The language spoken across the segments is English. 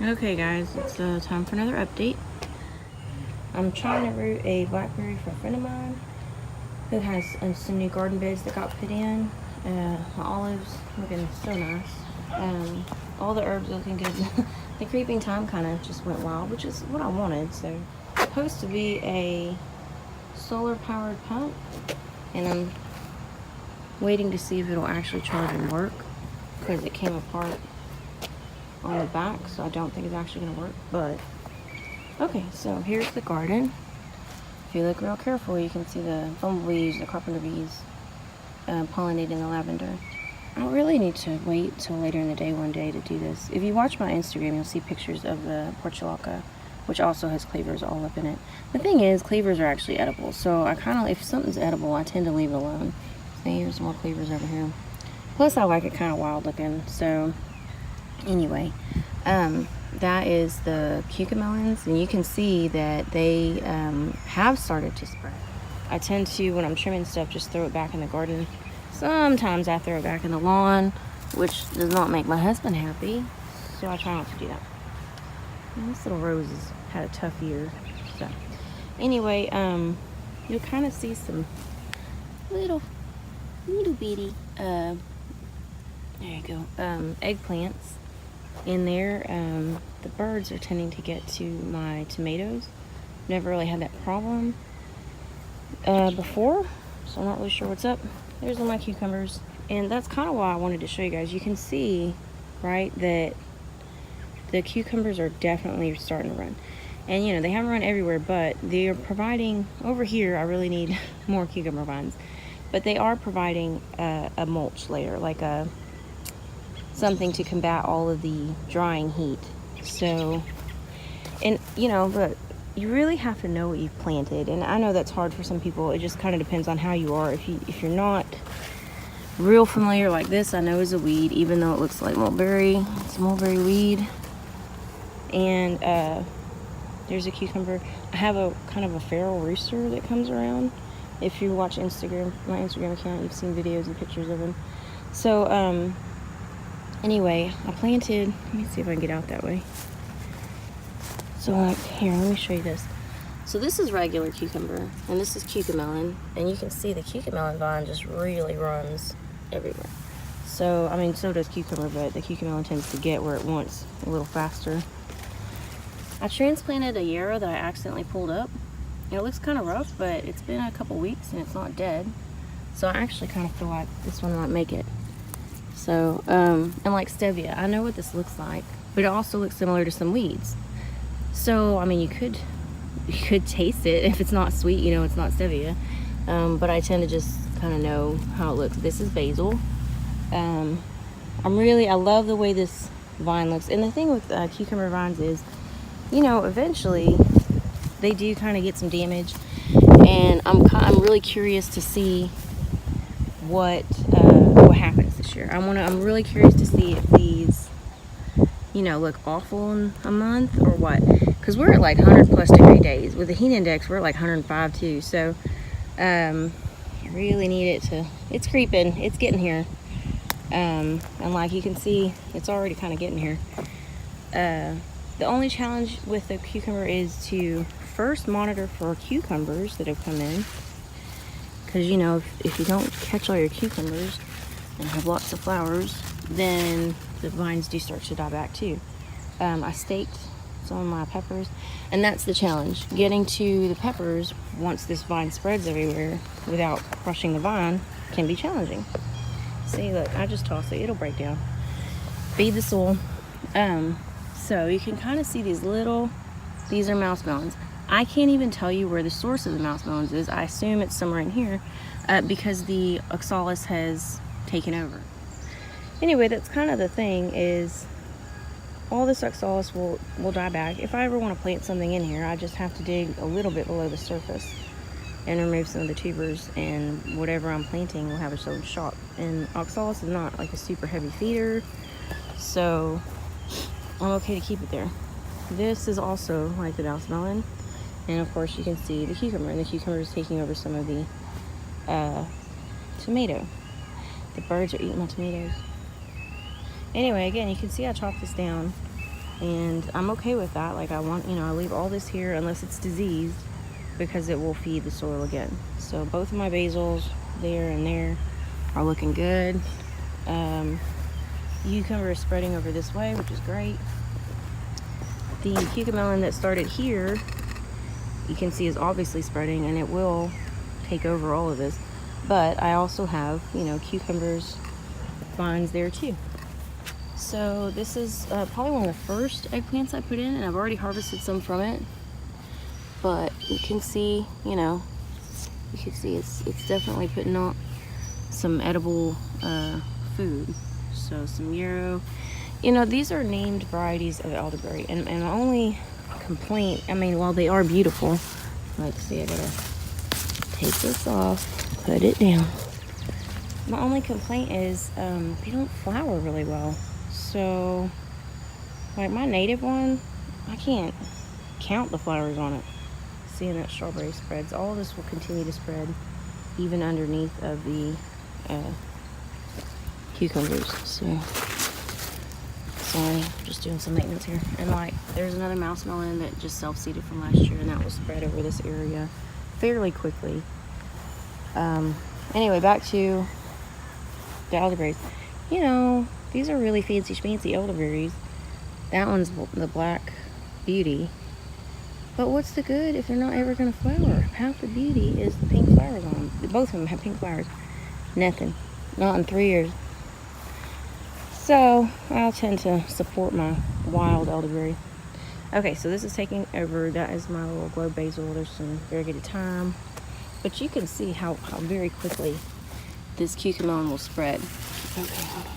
Okay guys, it's time for another update. I'm trying to root a blackberry for a friend of mine who has some new garden beds that got put in. My olives looking so nice. All the herbs looking good. The creeping thyme kind of just went wild, which is what I wanted. So it's supposed to be a solar powered pump, and I'm waiting to see if it'll actually charge and work because it came apart on the back, so I don't think it's actually gonna work. But okay, so here's the garden. If you look real careful, you can see the bumblebees, the carpenter bees pollinating the lavender. I don't really need to wait till later in the day one day to do this. If you watch my Instagram, you'll see pictures of the portulaca, which also has clavers all up in it. The thing is, clavers are actually edible, so I kind of, if something's edible, I tend to leave it alone. So here's more clavers over here. Plus, I like it kind of wild looking, so anyway, that is the cucamelons, and you can see that they have started to spread. I tend to, when I'm trimming stuff, just throw it back in the garden. Sometimes I throw it back in the lawn, which does not make my husband happy, so I try not to do that. And this little rose has had a tough year. So anyway, you'll kind of see some little bitty there you go, eggplants in there. The birds are tending to get to my tomatoes. Never really had that problem before, so I'm not really sure what's up. There's all my cucumbers, and that's kind of why I wanted to show you guys. You can see, right, that the cucumbers are definitely starting to run. And you know, they haven't run everywhere, but they're providing, over here I really need more cucumber vines, but they are providing a mulch layer, like a something to combat all of the drying heat. So, and you know, but you really have to know what you've planted, and I know that's hard for some people. It just kind of depends on how you are. If you're not real familiar, like this I know is a weed, even though it looks like mulberry. It's mulberry weed. And there's a cucumber. I have a kind of a feral rooster that comes around. If you watch Instagram, my Instagram account, you've seen videos and pictures of him. So anyway, I planted, let me see if I can get out that way. So like, here, let me show you this. So this is regular cucumber, and this is cucamelon, and you can see the cucamelon vine just really runs everywhere. So, I mean, so does cucumber, but the cucamelon tends to get where it wants a little faster. I transplanted a yarrow that I accidentally pulled up. It looks kind of rough, but it's been a couple weeks and it's not dead. So I actually kind of feel like this one might make it. So, and like stevia, I know what this looks like, but it also looks similar to some weeds. So, I mean, you could taste it. If it's not sweet, you know it's not stevia. But I tend to just kind of know how it looks. This is basil. I love the way this vine looks. And the thing with cucumber vines is, you know, eventually they do kind of get some damage. And I'm really curious to see what happens this year. I'm really curious to see if these, you know, look awful in a month or what, because we're at like 100+ degree days with the heat index. We're at like 105 too. So I really need it to, it's creeping, it's getting here, and like you can see, it's already kind of getting here. The only challenge with the cucumber is to first monitor for cucumbers that have come in, because you know, if you don't catch all your cucumbers and have lots of flowers, then the vines do start to die back too. I staked some of my peppers, and that's the challenge, getting to the peppers once this vine spreads everywhere without crushing the vine can be challenging. See, look, I just tossed it, it'll break down. Feed the soil. So you can kind of see these are mouse melons. I can't even tell you where the source of the mouse melons is. I assume it's somewhere in here because the oxalis has taken over. Anyway, that's kind of the thing, is all this oxalis will die back. If I ever want to plant something in here, I just have to dig a little bit below the surface and remove some of the tubers, and whatever I'm planting will have its own shot. And oxalis is not like a super heavy feeder, so I'm okay to keep it there. This is also like the mouse melon, and of course you can see the cucumber, and the cucumber is taking over some of the tomato. The birds are eating my tomatoes. Anyway, again, you can see I chopped this down And I'm okay with that. Like, I want, you know, I leave all this here unless it's diseased, because it will feed the soil again. So both of my basils, there and there, are looking good. Cucumber is spreading over this way, which is great. The cucamelon that started here, you can see, is obviously spreading, and it will take over all of this. But I also have, you know, cucumbers vines there too. So this is probably one of the first eggplants I put in, and I've already harvested some from it. But you can see, you know, it's definitely putting out some edible food. So some yarrow. You know, these are named varieties of elderberry, and my only complaint, I mean, while they are beautiful, like, see, I gotta take this off, put it down. My only complaint is they don't flower really well. So, like my native one, I can't count the flowers on it. Seeing that strawberry spreads, all of this will continue to spread even underneath of the cucumbers. So, sorry, just doing some maintenance here. And like, there's another mouse melon that just self-seeded from last year, and that will spread over this area fairly quickly. Anyway, back to the elderberries. You know, these are really fancy schmancy elderberries. That one's the Black Beauty. But what's the good if they're not ever going to flower? Half the beauty is the pink flowers on them. Both of them have pink flowers. Nothing. Not in 3 years. So, I'll tend to support my wild elderberry. Okay, so this is taking over. That is my little globe basil. There's some variegated thyme. But you can see how very quickly this cucamelon will spread. Okay, hold on.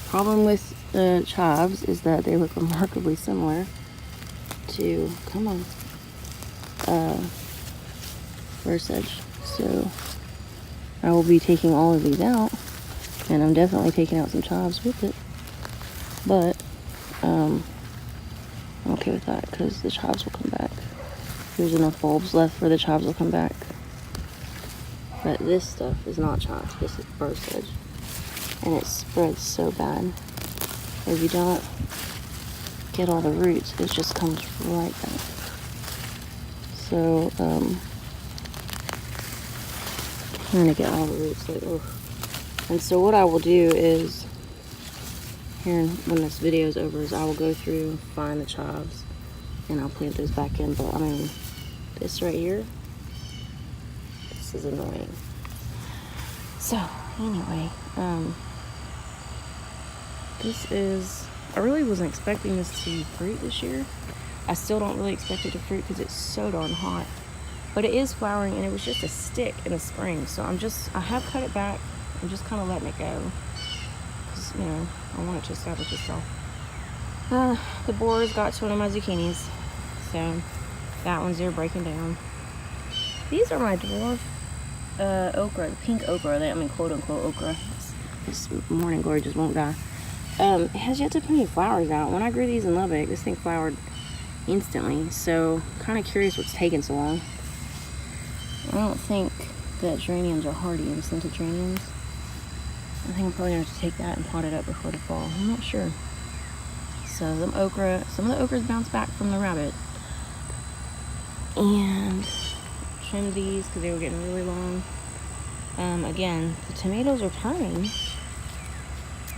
Problem with the chives is that they look remarkably similar to, come on, first edge. So I will be taking all of these out, and I'm definitely taking out some chives with it. But I'm okay with that because the chives will come back. There's enough bulbs left for the chives will come back. But this stuff is not chives. This is first edge, and it spreads so bad. If you don't get all the roots, it just comes right back. So trying to get all the roots, like, oh. And so what I will do is, here when this video is over, is I will go through, find the chives, and I'll plant those back in. But I mean, this right here, this is annoying. So anyway, this is, I really wasn't expecting this to fruit this year. I still don't really expect it to fruit because it's so darn hot. But it is flowering, and it was just a stick in the spring. So I have cut it back. I'm just kind of letting it go. Because, you know, I want it to establish itself. The borers got to one of my zucchinis. So that one's there breaking down. These are my dwarf okra, the pink okra. I mean, quote unquote okra. This morning glory just won't die. It has yet to put any flowers out. When I grew these in Lubbock, this thing flowered instantly. So, kind of curious what's taking so long. I don't think that geraniums are hardy and scented geraniums. I think I'm probably going to have to take that and pot it up before the fall. I'm not sure. So, some of the okras bounced back from the rabbit. And trimmed these because they were getting really long. Again, the tomatoes are turning,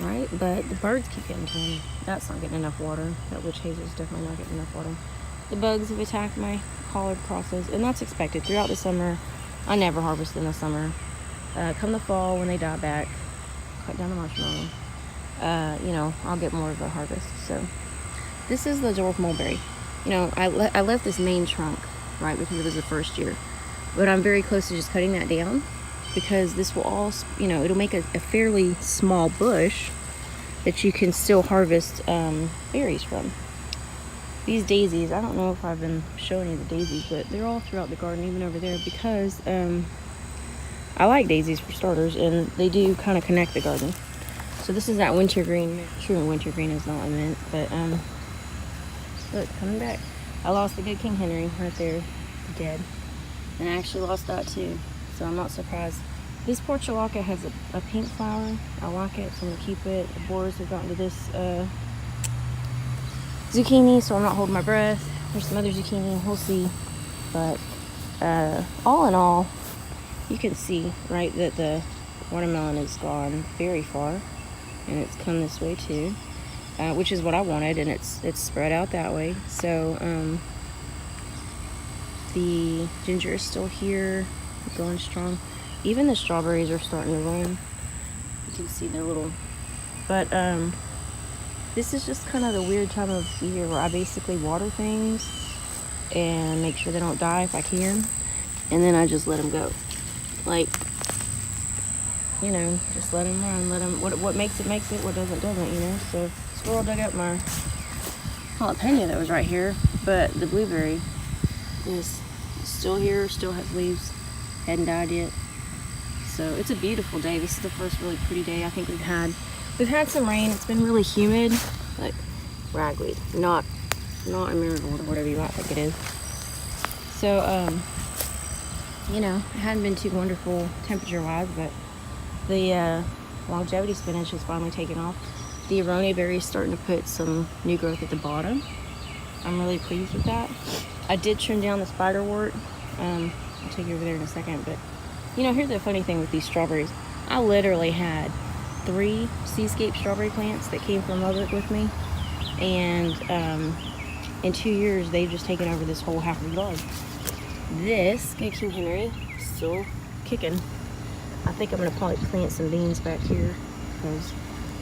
right? But the birds keep getting to them. That's not getting enough water. That witch hazel is definitely not getting enough water. The bugs have attacked my collard crosses, and that's expected throughout the summer. I never harvest in the summer. Come the fall, when they die back, cut down the marshmallow. You know, I'll get more of a harvest. So this is the dwarf mulberry. You know, I left this main trunk, right, because it was the first year. But I'm very close to just cutting that down, because this will all, you know, it'll make a fairly small bush that you can still harvest berries from. These daisies, I don't know if I've been showing you the daisies, but they're all throughout the garden, even over there, because I like daisies for starters, and they do kind of connect the garden. So this is that wintergreen. True, wintergreen is not what I meant, but look, coming back. I lost the good King Henry right there, dead. And I actually lost that too, so I'm not surprised. This portulaca has a pink flower. I like it, so I'm gonna keep it. The borers have gotten to this zucchini, so I'm not holding my breath. There's some other zucchini, we'll see. But all in all, you can see, right, that the watermelon has gone very far, and it's come this way too, which is what I wanted, and it's spread out that way. So the ginger is still here, going strong. Even the strawberries are starting to run. You can see they're little, but this is just kind of the weird time of year where I basically water things and make sure they don't die if I can, and then I just let them go. Like, you know, just let them run, let them, what makes it, what doesn't, you know. So squirrel dug up my jalapeno that was right here, but the blueberry is still here, still has leaves, hadn't died yet. So it's a beautiful day. This is the first really pretty day I think we've had some rain. It's been really humid, like ragweed, not a marigold or whatever you might think it is. So you know, it hadn't been too wonderful temperature wise, but the longevity spinach is finally taking off. The aronia berry is starting to put some new growth at the bottom. I'm really pleased with that. I did trim down the spiderwort. I'll take you over there in a second, but you know, here's the funny thing with these strawberries. I literally had 3 seascape strawberry plants that came from Lubbock with me, and in 2 years they've just taken over this whole half of the garden. This Good King Henry is still kicking. I think I'm gonna probably plant some beans back here because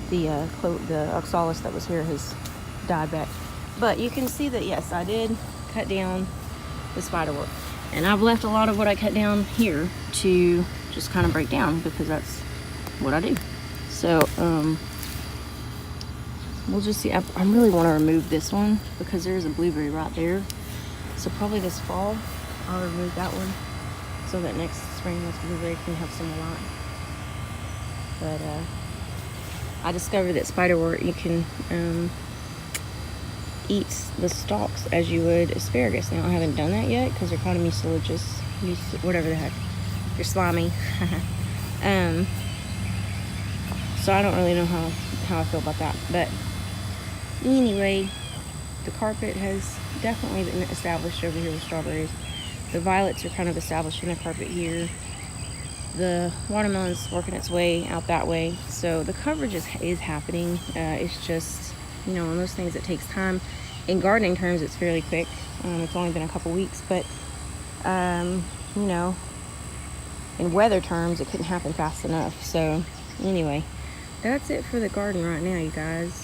the oxalis that was here has died back. But you can see that yes, I did cut down the spiderwort, and I've left a lot of what I cut down here to just kind of break down because that's what I do. So we'll just see. I really want to remove this one because there's a blueberry right there. So probably this fall I'll remove that one so that next spring this blueberry can have some light. But I discovered that spiderwort, you can eat the stalks as you would asparagus. Now I haven't done that yet because they're kind of mucilagous, whatever the heck. They're slimy. So I don't really know how I feel about that. But anyway, the carpet has definitely been established over here with strawberries. The violets are kind of establishing the carpet here. The watermelon's working its way out that way. So the coverage is happening. It's just, you know, on those things it takes time. In gardening terms, it's fairly quick. It's only been a couple weeks, but you know, in weather terms, it couldn't happen fast enough. So anyway, that's it for the garden right now, you guys.